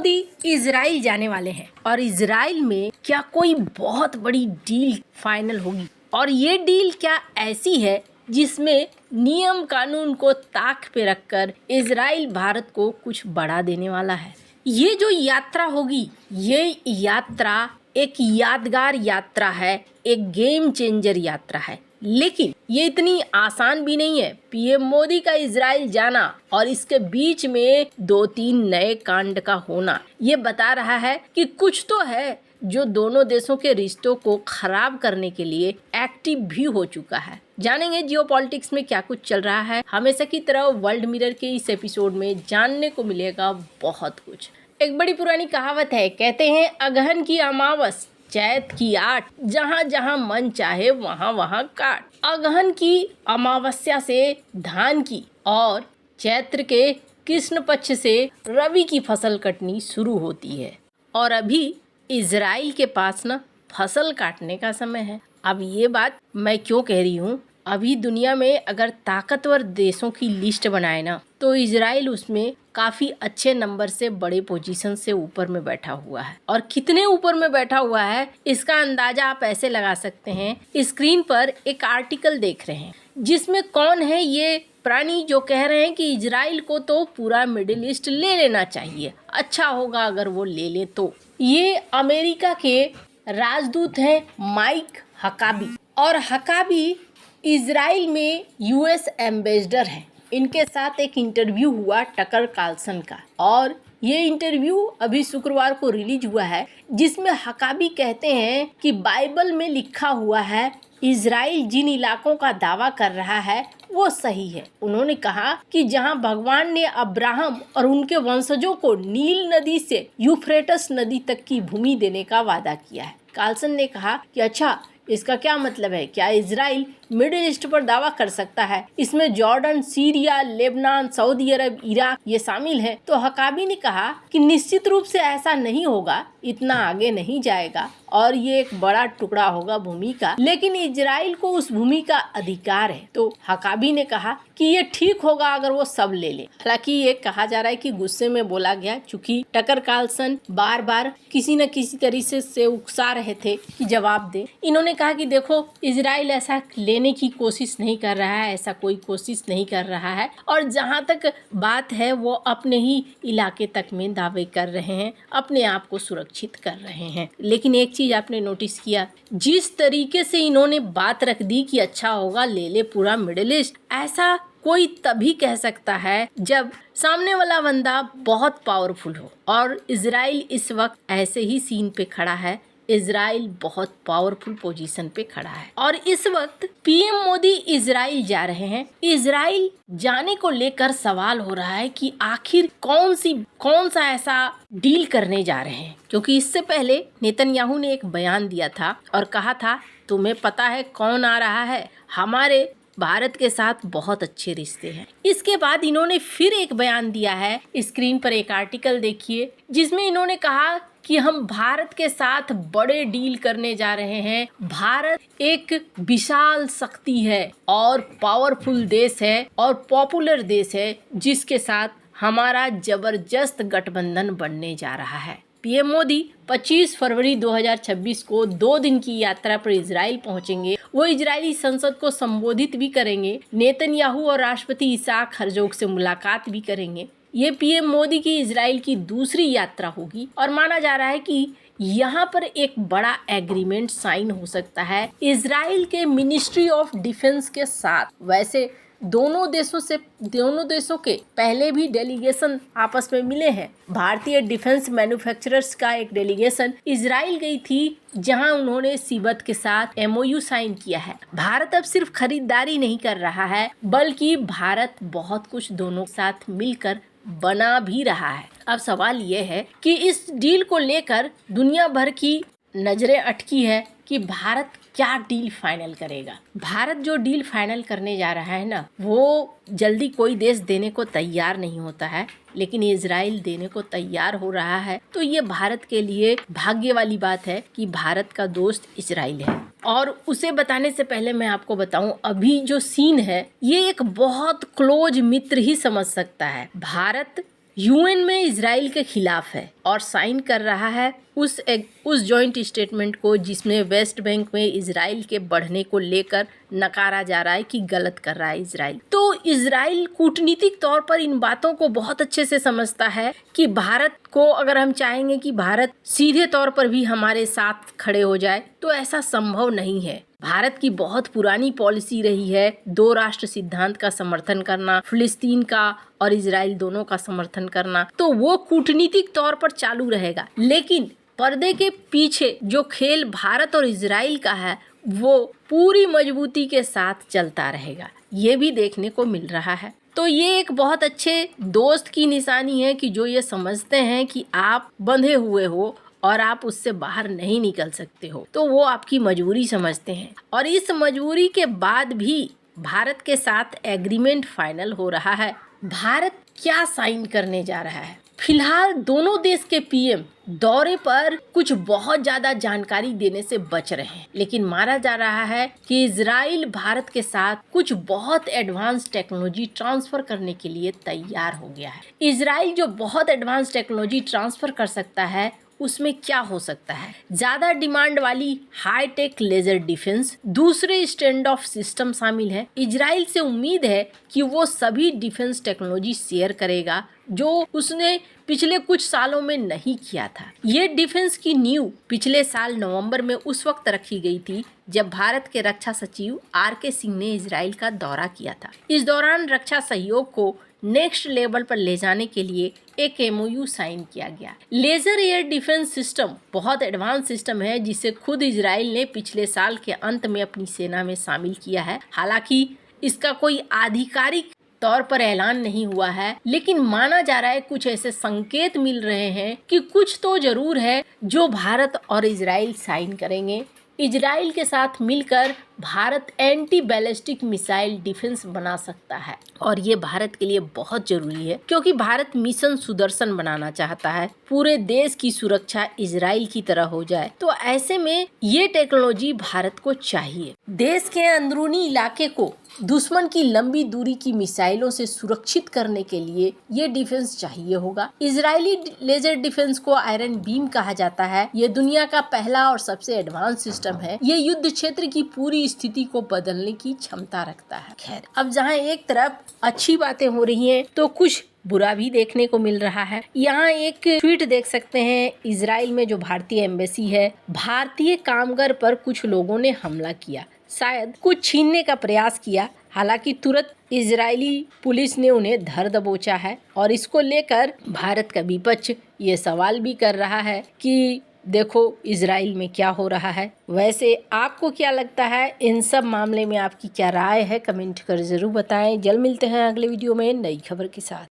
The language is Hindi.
मोदी इजराइल जाने वाले हैं और इजराइल में क्या कोई बहुत बड़ी डील फाइनल होगी। और ये डील क्या ऐसी है जिसमें नियम कानून को ताक पे रखकर इजराइल भारत को कुछ बढ़ा देने वाला है। ये जो यात्रा होगी, ये यात्रा एक यादगार यात्रा है, एक गेम चेंजर यात्रा है। लेकिन ये इतनी आसान भी नहीं है। पीएम मोदी का इजराइल जाना और इसके बीच में 2-3 नए कांड का होना ये बता रहा है कि कुछ तो है जो दोनों देशों के रिश्तों को खराब करने के लिए एक्टिव भी हो चुका है। जानेंगे जियोपॉलिटिक्स में क्या कुछ चल रहा है। हमेशा की तरह वर्ल्ड मिरर के इस एपिसोड में जानने को मिलेगा बहुत कुछ। एक बड़ी पुरानी कहावत है, कहते हैं अगहन की अमावस चैत की 8, जहाँ जहाँ मन चाहे वहाँ वहाँ काट। अगहन की अमावस्या से धान की और चैत्र के कृष्ण पक्ष से रवि की फसल कटनी शुरू होती है और अभी इजराइल के पास ना फसल काटने का समय है। अब ये बात मैं क्यों कह रही हूँ, अभी दुनिया में अगर ताकतवर देशों की लिस्ट बनाए ना तो इजराइल उसमें काफी अच्छे नंबर से बड़े पोजीशन से ऊपर में बैठा हुआ है। और कितने ऊपर में बैठा हुआ है इसका अंदाजा आप ऐसे लगा सकते हैं। स्क्रीन पर एक आर्टिकल देख रहे हैं जिसमें कौन है ये प्राणी जो कह रहे हैं कि इजराइल को तो पूरा मिडिल ईस्ट ले लेना चाहिए, अच्छा होगा अगर वो ले ले तो। ये अमेरिका के राजदूत हैं माइक हकाबी, और हकाबी इजराइल में यूएस एम्बेसडर हैं। इनके साथ एक इंटरव्यू हुआ टकर कार्लसन का, और ये इंटरव्यू अभी शुक्रवार को रिलीज हुआ है, जिसमें हकाबी कहते हैं कि बाइबल में लिखा हुआ है इजराइल जिन इलाकों का दावा कर रहा है वो सही है। उन्होंने कहा कि जहां भगवान ने अब्राहम और उनके वंशजों को नील नदी से यूफ्रेटस नदी तक की भूमि देने का वादा किया है। कार्लसन ने कहा कि अच्छा, इसका क्या मतलब है? क्या इजराइल मिडिल ईस्ट पर दावा कर सकता है? इसमें जॉर्डन, सीरिया, लेबनान, सऊदी अरब, इराक ये शामिल है। तो हकाबी ने कहा कि निश्चित रूप से ऐसा नहीं होगा, इतना आगे नहीं जाएगा और ये एक बड़ा टुकड़ा होगा भूमि का, लेकिन इजराइल को उस भूमि का अधिकार है। तो हकाबी ने कहा कि ये ठीक होगा अगर वो सब ले ले। हालांकि ये कहा जा रहा है कि गुस्से में बोला गया, चूंकि टकर कार्लसन बार बार किसी न किसी तरीके से उकसा रहे थे कि जवाब दे। इन्होंने कहा कि देखो, इजराइल ऐसा लेने की कोशिश नहीं कर रहा है, ऐसा कोई कोशिश नहीं कर रहा है, और जहाँ तक बात है वो अपने ही इलाके तक में दावे कर रहे हैं, अपने आप को सुरक्षित कर रहे हैं। लेकिन एक चीज आपने नोटिस किया, जिस तरीके से इन्होंने बात रख दी कि अच्छा होगा ले ले पूरा मिडिल ईस्ट, ऐसा कोई तभी कह सकता है जब सामने वाला बंदा बहुत पावरफुल हो। और इजराइल इस वक्त ऐसे ही सीन पे खड़ा है। इजराइल बहुत पावरफुल पोजीशन पे खड़ा है और इस वक्त पीएम मोदी इजराइल जा रहे हैं। इजराइल जाने को लेकर सवाल हो रहा है कि आखिर कौन सा ऐसा डील करने जा रहे हैं, क्योंकि इससे पहले नेतन्याहू ने एक बयान दिया था और कहा था तुम्हें पता है कौन आ रहा है, हमारे भारत के साथ बहुत अच्छे रिश्ते हैं। इसके बाद इन्होंने फिर एक बयान दिया है। स्क्रीन पर एक आर्टिकल देखिए जिसमें इन्होंने कहा कि हम भारत के साथ बड़े डील करने जा रहे हैं। भारत एक विशाल शक्ति है और पावरफुल देश है और पॉपुलर देश है, जिसके साथ हमारा जबरदस्त गठबंधन बनने जा रहा है। पीएम मोदी 25 फरवरी 2026 को 2 दिन की यात्रा पर इजराइल पहुंचेंगे। वो इजरायली संसद को संबोधित भी करेंगे, नेतन्याहू और राष्ट्रपति इसाक हर्जोग से मुलाकात भी करेंगे। ये पीएम मोदी की इजराइल की दूसरी यात्रा होगी और माना जा रहा है कि यहाँ पर एक बड़ा एग्रीमेंट साइन हो सकता है इजराइल के मिनिस्ट्री ऑफ डिफेंस के साथ। वैसे दोनों देशों के पहले भी डेलीगेशन आपस में मिले हैं। भारतीय डिफेंस मैन्युफैक्चरर्स का एक डेलीगेशन इजराइल गई थी, जहां उन्होंने सिबत के साथ एमओयू साइन किया है। भारत अब सिर्फ खरीदारी नहीं कर रहा है, बल्कि भारत बहुत कुछ दोनों साथ मिलकर बना भी रहा है। अब सवाल ये है कि इस डील को लेकर दुनिया भर की नजरें अटकी है कि भारत क्या डील फाइनल करेगा। भारत जो डील फाइनल करने जा रहा है ना, वो जल्दी कोई देश देने को तैयार नहीं होता है, लेकिन इजराइल देने को तैयार हो रहा है। तो ये भारत के लिए भाग्य वाली बात है कि भारत का दोस्त इजराइल है। और उसे बताने से पहले मैं आपको बताऊं, अभी जो सीन है ये एक बहुत क्लोज मित्र ही समझ सकता है। भारत यूएन में इजराइल के खिलाफ है और साइन कर रहा है उस जॉइंट स्टेटमेंट को जिसमें वेस्ट बैंक में इजराइल के बढ़ने को लेकर नकारा जा रहा है कि गलत कर रहा है इजराइल। तो इजराइल कूटनीतिक तौर पर इन बातों को बहुत अच्छे से समझता है कि भारत को, अगर हम चाहेंगे कि भारत सीधे तौर पर भी हमारे साथ खड़े हो जाए तो ऐसा संभव नहीं है। भारत की बहुत पुरानी पॉलिसी रही है 2 राष्ट्र सिद्धांत का समर्थन करना, फिलिस्तीन का और इजराइल दोनों का समर्थन करना, तो वो कूटनीतिक तौर पर चालू रहेगा। लेकिन पर्दे के पीछे जो खेल भारत और इजराइल का है वो पूरी मजबूती के साथ चलता रहेगा, ये भी देखने को मिल रहा है। तो ये एक बहुत अच्छे दोस्त की निशानी है कि जो ये समझते हैं कि आप बंधे हुए हो और आप उससे बाहर नहीं निकल सकते हो, तो वो आपकी मजबूरी समझते हैं। और इस मजबूरी के बाद भी भारत के साथ एग्रीमेंट फाइनल हो रहा है। भारत क्या साइन करने जा रहा है? फिलहाल दोनों देश के पीएम दौरे पर कुछ बहुत ज्यादा जानकारी देने से बच रहे हैं, लेकिन माना जा रहा है कि इजराइल भारत के साथ कुछ बहुत एडवांस टेक्नोलॉजी ट्रांसफर करने के लिए तैयार हो गया है। इजराइल जो बहुत एडवांस टेक्नोलॉजी ट्रांसफर कर सकता है उसमें क्या हो सकता है? ज्यादा डिमांड वाली हाईटेक लेजर डिफेंस, दूसरे स्टैंड ऑफ सिस्टम शामिल है। इजराइल से उम्मीद है कि वो सभी डिफेंस टेक्नोलॉजी शेयर करेगा जो उसने पिछले कुछ सालों में नहीं किया था। ये डिफेंस की नींव पिछले साल नवंबर में उस वक्त रखी गई थी जब भारत के रक्षा सचिव RK सिंह ने इजराइल का दौरा किया था। इस दौरान रक्षा सहयोग को नेक्स्ट लेवल पर ले जाने के लिए एक MOU साइन किया गया। लेजर एयर डिफेंस सिस्टम बहुत एडवांस सिस्टम है जिसे खुद इजराइल ने पिछले साल के अंत में अपनी सेना में शामिल किया है। हालांकि इसका कोई आधिकारिक तौर पर ऐलान नहीं हुआ है, लेकिन माना जा रहा है, कुछ ऐसे संकेत मिल रहे हैं कि कुछ तो जरूर है जो भारत और इजराइल साइन करेंगे। इजराइल के साथ मिलकर Bharat anti ballistic missile defence बना सकता है और ये भारत के लिए बहुत जरूरी है क्योंकि भारत मिशन सुदर्शन बनाना चाहता है। पूरे देश की सुरक्षा इजराइल की तरह हो जाए, तो ऐसे में ये टेक्नोलॉजी भारत को चाहिए। देश के अंदरूनी इलाके को दुश्मन की लंबी दूरी की मिसाइलों से सुरक्षित करने के लिए ये डिफेंस चाहिए होगा। इजरायली लेजर डिफेंस को आयरन बीम कहा जाता है। ये दुनिया का पहला और सबसे एडवांस सिस्टम है। ये युद्ध क्षेत्र की पूरी स्थिति को बदलने की क्षमता रखता है। खैर, अब जहाँ एक तरफ अच्छी बातें हो रही हैं तो कुछ बुरा भी देखने को मिल रहा है। यहाँ एक ट्वीट देख सकते हैं। इजराइल में जो भारतीय एम्बेसी है, भारतीय कामगार पर कुछ लोगों ने हमला किया, शायद कुछ छीनने का प्रयास किया। हालांकि तुरंत इजरायली पुलिस ने उन्हें धर दबोचा है और इसको लेकर भारत का विपक्ष ये सवाल भी कर रहा है कि देखो इजराइल में क्या हो रहा है। वैसे आपको क्या लगता है? इन सब मामले में आपकी क्या राय है? कमेंट कर जरूर बताएं। जल्द मिलते हैं अगले वीडियो में नई खबर के साथ।